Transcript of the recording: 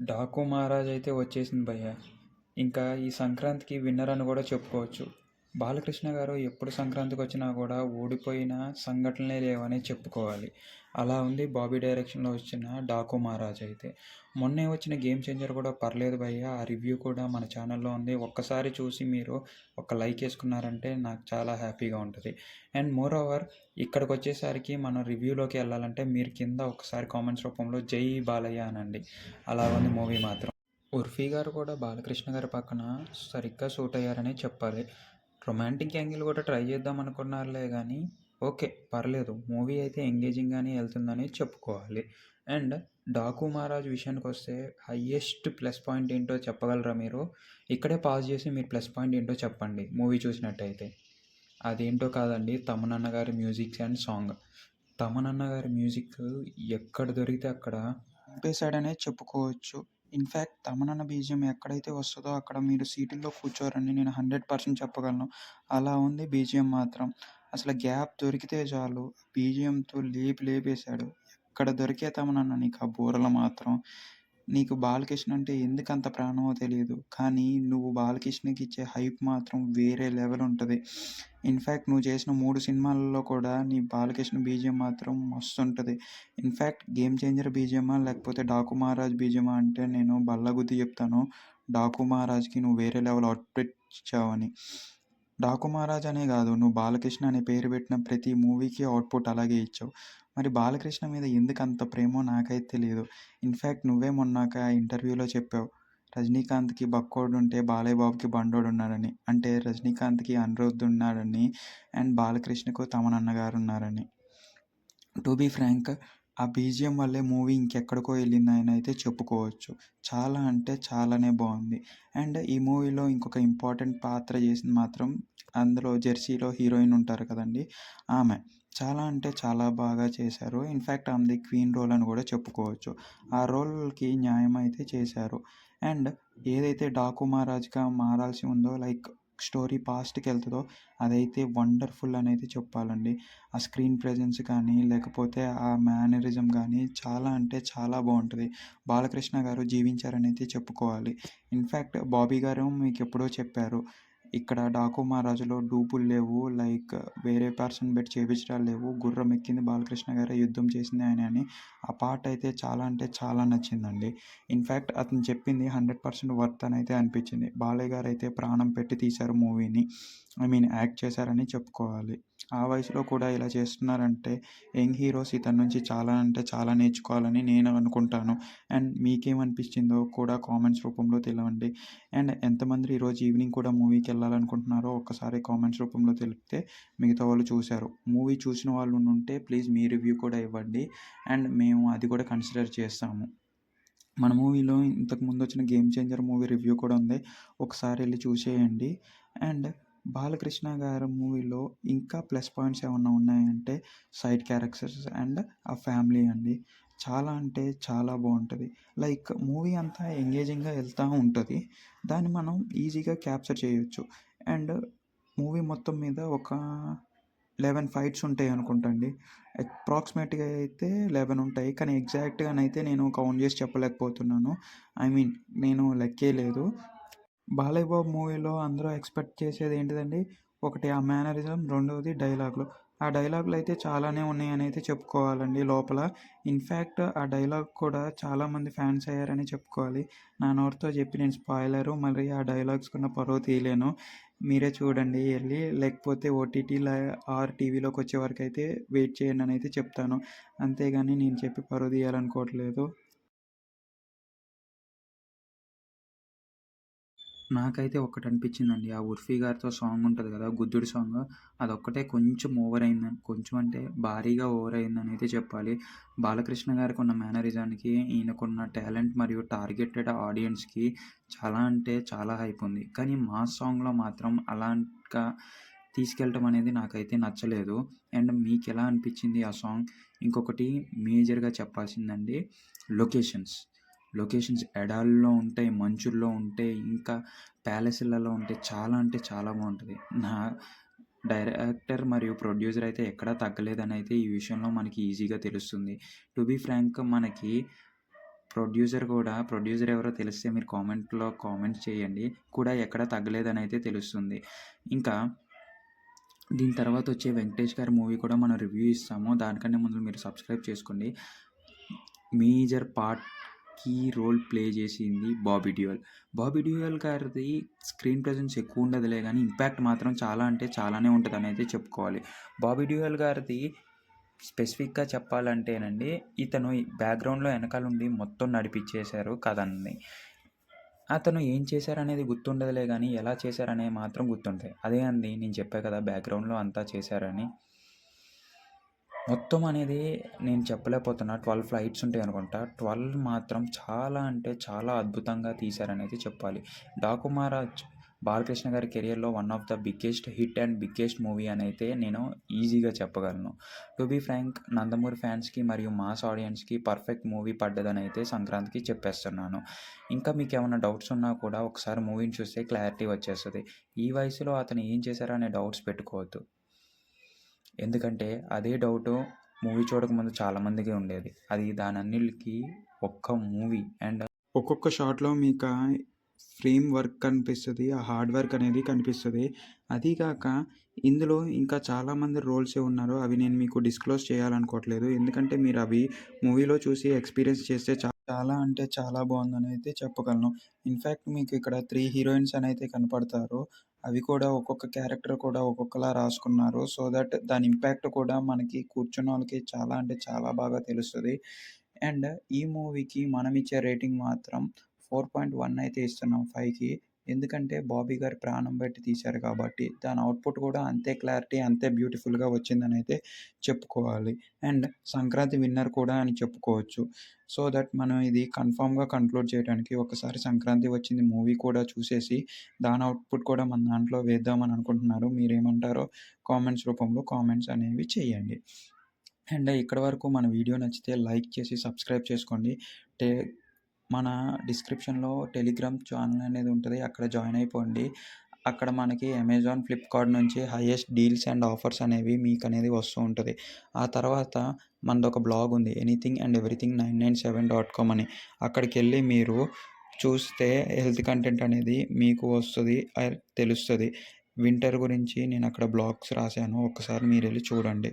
డాకు మహారాజ్ అయితే వచ్చేసింది భయ్య. ఇంకా ఈ సంక్రాంతికి విన్నర్ అని కూడా చెప్పుకోవచ్చు. బాలకృష్ణ గారు ఎప్పుడు సంక్రాంతికి వచ్చినా కూడా ఓడిపోయిన సంఘటనలే లేవని చెప్పుకోవాలి. అలా ఉంది బాబీ డైరెక్షన్లో వచ్చిన డాకు మహారాజ్ అయితే. మొన్నే వచ్చిన గేమ్ చేంజర్ కూడా పర్లేదు భయ్య. ఆ రివ్యూ కూడా మన ఛానల్లో ఉంది. ఒక్కసారి చూసి మీరు ఒక లైక్ వేసుకున్నారంటే నాకు చాలా హ్యాపీగా ఉంటుంది. అండ్ మోర్ ఓవర్ ఇక్కడికి వచ్చేసరికి మనం రివ్యూలోకి వెళ్ళాలంటే మీరు కింద ఒకసారి కామెంట్స్ రూపంలో జై బాలయ్య అనండి. అలా ఉంది మూవీ మాత్రం. ఉర్ఫీ గారు కూడా బాలకృష్ణ గారి పక్కన సరిగ్గా సూట్ అయ్యారనే చెప్పాలి. రొమాంటిక్ యాంగిల్ కూడా ట్రై చేద్దాం అనుకున్నారులే కానీ ఓకే, పర్లేదు, మూవీ అయితే ఎంగేజింగ్గానే వెళ్తుందని చెప్పుకోవాలి. అండ్ డాకు మహారాజ్ విషయానికి వస్తే హయ్యెస్ట్ ప్లస్ పాయింట్ ఏంటో చెప్పగలరా మీరు? ఇక్కడే పాజ్ చేసి మీరు ప్లస్ పాయింట్ ఏంటో చెప్పండి మూవీ చూసినట్టయితే. అదేంటో కాదండి, తమనన్న గారి మ్యూజిక్ అండ్ సాంగ్. తమనన్న గారి మ్యూజిక్ ఎక్కడ దొరికితే అక్కడ చంపేశాడనే చెప్పుకోవచ్చు. ఇన్ఫ్యాక్ట్ తమనన్న బీజిఎం ఎక్కడైతే వస్తుందో అక్కడ మీరు సీటుల్లో కూర్చోరని నేను 100% చెప్పగలను. అలా ఉంది బీజిఎం మాత్రం. అసలు గ్యాప్ దొరికితే చాలు బీజిఎంతో లేపేశాడు. ఎక్కడ దొరికే తమనన్న నీకు ఆ బూరలు మాత్రం. నీకు బాలకృష్ణ అంటే ఎందుకంత ప్రాణమో తెలియదు, కానీ నువ్వు బాలకృష్ణకి ఇచ్చే హైప్ మాత్రం వేరే లెవెల్ ఉంటుంది. ఇన్ఫ్యాక్ట్ నువ్వు చేసిన 3 సినిమాలలో కూడా నీ బాలకృష్ణ బీజిఎం మాత్రం మస్తు ఉంటుంది. ఇన్ఫ్యాక్ట్ గేమ్ చేంజర్ బీజిఎమా లేకపోతే డాకు మహారాజ్ బీజిఎమా అంటే నేను బల్లగుద్ది చెప్తాను, డాకు మహారాజ్కి నువ్వు వేరే లెవెల్ అవుట్పుట్ ఇచ్చావని. డాకు మహారాజ్ అనే కాదు, నువ్వు బాలకృష్ణ అనే పేరు పెట్టిన ప్రతి మూవీకి అవుట్పుట్ అలాగే ఇచ్చావు. మరి బాలకృష్ణ మీద ఎందుకు అంత ప్రేమో నాకైతే తెలియదు. ఇన్ఫ్యాక్ట్ నువ్వే మొన్నాక ఇంటర్వ్యూలో చెప్పావు, రజనీకాంత్కి బక్కోడు ఉంటే బాలయ్య బాబుకి బండోడు ఉన్నాడని. అంటే రజనీకాంత్కి అనిరుద్ధ్ ఉన్నాడని అండ్ బాలకృష్ణకు తమనన్న గారు ఉన్నారని. టు బీ ఫ్రాంక్, ఆ బీజిఎం వల్లే మూవీ ఇంకెక్కడికో వెళ్ళిందని అయితే చెప్పుకోవచ్చు. చాలా అంటే చాలానే బాగుంది. అండ్ ఈ మూవీలో ఇంకొక ఇంపార్టెంట్ పాత్ర చేసింది మాత్రం, అందులో జెర్సీలో హీరోయిన్ ఉంటారు కదండి, ఆమె చాలా అంటే చాలా బాగా చేశారు. ఇన్ఫ్యాక్ట్ ఆమెది క్వీన్ రోల్ అని కూడా చెప్పుకోవచ్చు. ఆ రోల్కి న్యాయం అయితే చేశారు. అండ్ ఏదైతే డాకు మహారాజ్గా మారాల్సి ఉందో, లైక్ స్టోరీ పాస్ట్కి వెళ్తుందో, అదైతే వండర్ఫుల్ అనేది చెప్పాలండి. ఆ స్క్రీన్ ప్రెజెన్స్ కానీ లేకపోతే ఆ మేనరిజం కానీ చాలా అంటే చాలా బాగుంటుంది. బాలకృష్ణ గారు జీవించారని అయితే చెప్పుకోవాలి. ఇన్ఫ్యాక్ట్ బాబీ గారు మీకు ఎప్పుడో చెప్పారు, ఇక్కడ డాకు మహారాజులో డూపులు లేవు, లైక్ వేరే పర్సన్ పెట్టి చేపించడాలు లేవు, గుర్రం ఎక్కింది బాలకృష్ణ గారే, యుద్ధం చేసింది ఆయన అని. ఆ పార్ట్ అయితే చాలా అంటే చాలా నచ్చిందండి. ఇన్ఫ్యాక్ట్ అతను చెప్పింది 100% వర్త్ అని అయితే అనిపించింది. బాలయ్య గారు అయితే ప్రాణం పెట్టి తీశారు మూవీని, యాక్ట్ చేశారని చెప్పుకోవాలి. ఆ వయసులో కూడా ఇలా చేస్తున్నారంటే యంగ్ హీరోస్ ఇతని నుంచి చాలా అంటే చాలా నేర్చుకోవాలని నేను అనుకుంటాను. అండ్ మీకేమనిపించిందో కూడా కామెంట్స్ రూపంలో తెలవండి. అండ్ ఎంతమంది ఈరోజు ఈవినింగ్ కూడా మూవీకి వెళ్ళాలనుకుంటున్నారో ఒక్కసారి కామెంట్స్ రూపంలో తెలిపితే మిగతా వాళ్ళు చూశారు. మూవీ చూసిన వాళ్ళు ఉంటే ప్లీజ్ మీ రివ్యూ కూడా ఇవ్వండి. అండ్ మేము అది కూడా కన్సిడర్ చేస్తాము. మన మూవీలో ఇంతకుముందు వచ్చిన గేమ్ చేంజర్ మూవీ రివ్యూ కూడా ఉంది, ఒకసారి వెళ్ళి చూసేయండి. అండ్ బాలకృష్ణ గారి మూవీలో ఇంకా ప్లస్ పాయింట్స్ ఏమన్నా ఉన్నాయంటే సైడ్ క్యారెక్టర్స్ అండ్ ఆ ఫ్యామిలీ అండి. చాలా అంటే చాలా బాగుంటుంది. లైక్ మూవీ అంతా ఎంగేజింగ్గా వెళ్తూ ఉంటుంది, దాన్ని మనం ఈజీగా క్యాప్చర్ చేయొచ్చు. అండ్ మూవీ మొత్తం మీద ఒక 11 ఫైట్స్ ఉంటాయి అనుకుంటా అండి. అప్రాక్సిమేట్గా అయితే 11 ఉంటాయి, కానీ ఎగ్జాక్ట్గానైతే నేను కౌంట్ చేసి చెప్పలేకపోతున్నాను. నేను లెక్కే లేదు. బాలయ్య బాబు మూవీలో అందరూ ఎక్స్పెక్ట్ చేసేది ఏంటిదండి, ఒకటి ఆ మేనరిజం, రెండవది డైలాగులు. ఆ డైలాగులు అయితే చాలానే ఉన్నాయని అయితే చెప్పుకోవాలండి లోపల. ఇన్ఫ్యాక్ట్ ఆ డైలాగ్ కూడా చాలామంది ఫ్యాన్స్ అయ్యారని చెప్పుకోవాలి. నా నోటితో చెప్పి నేను స్పాయిలరు మరి ఆ డైలాగ్స్కున్న పరువు తీయలేను. మీరే చూడండి వెళ్ళి, లేకపోతే ఓటీటీలో ఆర్ టీవీలోకి వచ్చే వరకు అయితే వెయిట్ చేయండి అని అయితే చెప్తాను. అంతేగాని నేను చెప్పి పరువు తీయాలనుకోవట్లేదు. నాకైతే ఒక్కటి అనిపించిందండి, ఆ ఉర్ఫీ గారితో సాంగ్ ఉంటుంది కదా, గుద్దుడి సాంగ్, అదొక్కటే కొంచెం ఓవర్ అయిందని, కొంచెం అంటే భారీగా ఓవర్ అయిందని అయితే చెప్పాలి. బాలకృష్ణ గారికి ఉన్న మేనరిజానికి, ఈయనకున్న టాలెంట్ మరియు టార్గెటెడ్ ఆడియన్స్కి చాలా అంటే చాలా హైప్ ఉంది. కానీ మాస్ సాంగ్లో మాత్రం అలాగా తీసుకెళ్ళటం అనేది నాకైతే నచ్చలేదు. అండ్ మీకు ఎలా అనిపించింది ఆ సాంగ్? ఇంకొకటి మేజర్గా చెప్పాల్సిందండి, లొకేషన్స్. లొకేషన్స్ ఎడారిలో ఉంటాయి, మంచుల్లో ఉంటాయి, ఇంకా ప్యాలెస్లలో ఉంటాయి. చాలా అంటే చాలా బాగుంటుంది. నా డైరెక్టర్ మరియు ప్రొడ్యూసర్ అయితే ఎక్కడా తగ్గలేదని అయితే ఈ విషయంలో మనకి ఈజీగా తెలుస్తుంది. టు బీ ఫ్రాంక్, మనకి ప్రొడ్యూసర్ ఎవరో తెలిస్తే మీరు కామెంట్‌లో కామెంట్స్ చేయండి. కూడా ఎక్కడ తగ్గలేదనైతే తెలుస్తుంది. ఇంకా దీని తర్వాత వచ్చే వెంకటేష్ గారి మూవీ కూడా మనం రివ్యూ ఇస్తాము. దానికన్నా ముందు మీరు సబ్స్క్రైబ్ చేసుకోండి. Major part key role play చేసింది బాబీ డియోల్. బాబీ డియోల్ గారిది స్క్రీన్ ప్రెజెన్స్ ఎక్కువ ఉండదులే కానీ ఇంపాక్ట్ మాత్రం చాలా అంటే చాలానే ఉంటుందని అయితే చెప్పుకోవాలి. బాబీ డియోల్ గారిది స్పెసిఫిక్గా చెప్పాలంటేనండి, ఇతను బ్యాక్గ్రౌండ్లో వెనకాలండి మొత్తం నడిపించేశారు కథని. అతను ఏం చేశారనేది గుర్తుండదులే కానీ ఎలా చేశారనేవి మాత్రం గుర్తుంటాయి. అదే అండి నేను చెప్పా కదా బ్యాక్గ్రౌండ్లో అంతా చేశారని. మొత్తం అనేది నేను చెప్పలేకపోతున్నా. 12 ఫ్లైట్స్ ఉంటాయి అనుకుంటా. 12 మాత్రం చాలా అంటే చాలా అద్భుతంగా తీశారనేది చెప్పాలి. డాకు మహారాజ్ బాలకృష్ణ గారి కెరియర్లో one of the biggest hit and biggest movie అని అయితే నేను ఈజీగా చెప్పగలను. టు బీ ఫ్రాంక్, నందమూరి ఫ్యాన్స్కి మరియు మాస్ ఆడియన్స్కి పర్ఫెక్ట్ మూవీ పడ్డదని అయితే సంక్రాంతికి చెప్పేస్తున్నాను. ఇంకా మీకు ఏమైనా డౌట్స్ ఉన్నా కూడా ఒకసారి మూవీని చూస్తే క్లారిటీ వచ్చేస్తుంది. ఈ వయసులో అతను ఏం చేశారో అనే డౌట్స్ పెట్టుకోవద్దు. ఎందుకంటే అదే డౌటు మూవీ చూడకముందు చాలామందికి ఉండేది. అది దానన్నిటికి ఒక్క మూవీ అండ్ ఒక్కొక్క షాట్లో మీకు ఫ్రేమ్ వర్క్ కనిపిస్తుంది, ఆ హార్డ్ వర్క్ అనేది కనిపిస్తుంది. అదీ కాక ఇందులో ఇంకా చాలామంది రోల్సే ఉన్నారు. అవి నేను మీకు డిస్క్లోజ్ చేయాలనుకోవట్లేదు. ఎందుకంటే మీరు అవి మూవీలో చూసి ఎక్స్పీరియన్స్ చేస్తే చాలా అంటే చాలా బాగుందని అయితే చెప్పగలను. ఇన్ఫ్యాక్ట్ మీకు ఇక్కడ 3 హీరోయిన్స్ అని అయితే కనపడతారు. అవి కూడా ఒక్కొక్క క్యారెక్టర్ కూడా ఒక్కొక్కలా రాసుకున్నారు. సో దట్ దాని ఇంపాక్ట్ కూడా మనకి కూర్చున్నోళ్ళకి చాలా అంటే చాలా బాగా తెలుస్తుంది. అండ్ ఈ మూవీకి మనం ఇచ్చే రేటింగ్ మాత్రం 4.1 అయితే ఇస్తున్నాం 5కి. ఎందుకంటే బాబీ గారు ప్రాణం పెట్టి తీశారు కాబట్టి దాని అవుట్పుట్ కూడా అంతే క్లారిటీ అంతే బ్యూటిఫుల్గా వచ్చిందని అయితే చెప్పుకోవాలి. అండ్ సంక్రాంతి విన్నర్ కూడా అని చెప్పుకోవచ్చు. సో దట్ మనం ఇది కన్ఫామ్గా కంక్లూడ్ చేయడానికి ఒకసారి సంక్రాంతి వచ్చింది మూవీ కూడా చూసేసి దాని అవుట్పుట్ కూడా మన దాంట్లో వేద్దామని అనుకుంటున్నారు. మీరేమంటారో కామెంట్స్ రూపంలో కామెంట్స్ అనేవి చేయండి. అండ్ ఇక్కడి వరకు మన వీడియో నచ్చితే లైక్ చేసి సబ్స్క్రైబ్ చేసుకోండి. మన డిస్క్రిప్షన్లో టెలిగ్రామ్ ఛానల్ అనేది ఉంటుంది. అక్కడ జాయిన్ అయిపోండి. అక్కడ మనకి అమెజాన్, ఫ్లిప్కార్ట్ నుంచి హైయెస్ట్ డీల్స్ అండ్ ఆఫర్స్ అనేవి మీకు అనేది వస్తూ ఉంటుంది. ఆ తర్వాత మనదొక బ్లాగ్ ఉంది, ఎనీథింగ్ అండ్ ఎవ్రీథింగ్ 997.com అని. అక్కడికి వెళ్ళి మీరు చూస్తే హెల్త్ కంటెంట్ అనేది మీకు వస్తుంది, తెలుస్తుంది. వింటర్ గురించి నేను అక్కడ బ్లాగ్స్ రాశాను. ఒకసారి మీరు వెళ్ళి చూడండి.